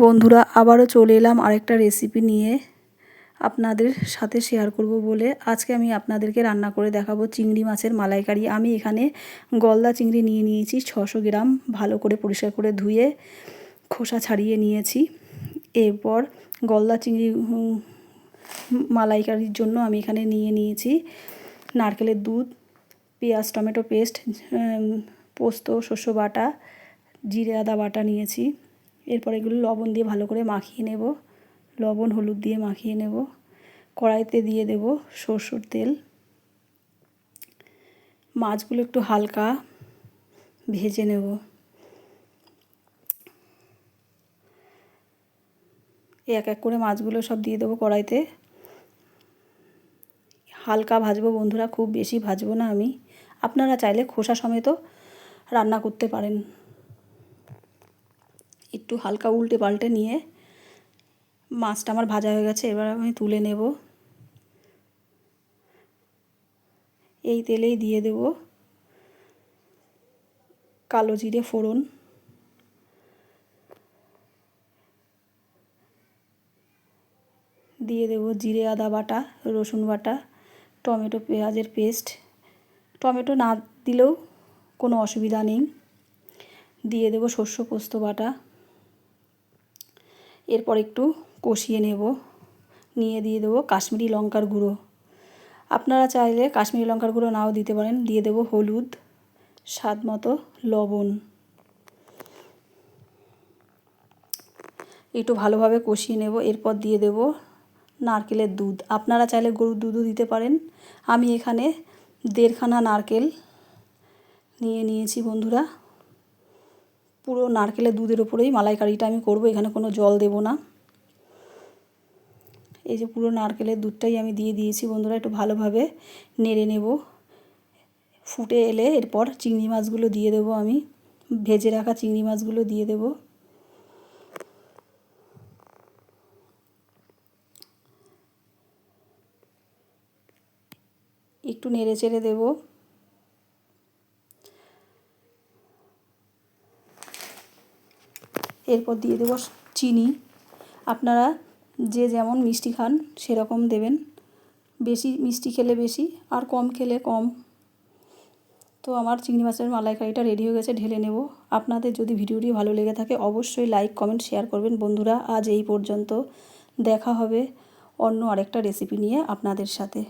বন্ধুরা আবারও চলে এলাম আরেকটা রেসিপি নিয়ে আপনাদের সাথে শেয়ার করব বলে। আজকে আমি আপনাদেরকে রান্না করে দেখাবো চিংড়ি মাছের মালাইকারি। আমি এখানে গলদা চিংড়ি নিয়ে নিয়েছি 600 গ্রাম, ভালো করে পরিষ্কার করে ধুয়ে খোসা ছাড়িয়ে নিয়েছি। এরপর গলদা চিংড়ি মালাইকারির জন্য আমি এখানে নিয়ে নিয়েছি নারকেলের দুধ, পেঁয়াজ টমেটো পেস্ট, পোস্ত শস্য বাটা, জিরে আদা বাটা নিয়েছি। এরপর এগুলো লবণ দিয়ে ভালো করে মাখিয়ে নেব, লবণ হলুদ দিয়ে মাখিয়ে নেব। কড়াইতে দিয়ে দেব সরষের তেল। মাছগুলো একটু হালকা ভেজে নেব। এক এক করে মাছগুলো সব দিয়ে দেবো কড়াইতে। হালকা ভাজবো বন্ধুরা, খুব বেশি ভাজবো না আমি। আপনারা চাইলে খোসা সমেত রান্না করতে পারেন। একটু হালকা উল্টে পাল্টে নিয়ে মাছটা আমার ভাজা হয়ে গেছে, এবার আমি তুলে নেব। এই তেলেই দিয়ে দেব কালো জিরে ফোড়ন, দিয়ে দেব জিরে আদা বাটা, রসুন বাটা, টমেটো পেঁয়াজের পেস্ট। টমেটো না দিলেও কোনো অসুবিধা নেই। দিয়ে দেব শস্য পোস্ত বাটা। এরপর একটু কষিয়ে নেব, নিয়ে দিয়ে দেবো কাশ্মীরি লঙ্কার গুঁড়ো। আপনারা চাইলে কাশ্মীরি লঙ্কার গুঁড়ো নাও দিতে পারেন। দিয়ে দেব হলুদ, স্বাদ মতো লবণ। একটু ভালোভাবে কষিয়ে নেব। এরপর দিয়ে দেব নারকেলের দুধ। আপনারা চাইলে গরুর দুধও দিতে পারেন। আমি এখানে 1.5 খানা নারকেল নিয়ে নিয়েছি বন্ধুরা। পুরো নারকেলের দুধের ওপরেই মালাইকারিটা আমি করব, এখানে কোনো জল দেব না। এই যে পুরো নারকেলের দুধটাই আমি দিয়ে দিয়েছি বন্ধুরা। একটু ভালোভাবে নেড়ে নেব। ফুটে এলে এরপর চিংড়ি মাছগুলো দিয়ে দেব আমি। ভেজে রাখা চিংড়ি মাছগুলো দিয়ে দেব। একটু নেড়ে চেড়ে দেব। এরপর দিয়ে দেব চিনি। আপনারা যে যেমন মিষ্টি খান সেরকম দেবেন। বেশি মিষ্টি খেলে বেশি, আর কম খেলে কম। তো আমার চিংড়ি মাছের মালাইকারিটা রেডি হয়ে গেছে, ঢেলে নেব। আপনাদের যদি ভিডিওটি ভালো লেগে থাকে অবশ্যই লাইক কমেন্ট শেয়ার করবেন বন্ধুরা। আজ এই পর্যন্ত, দেখা হবে অন্য আরেকটা রেসিপি নিয়ে আপনাদের সাথে।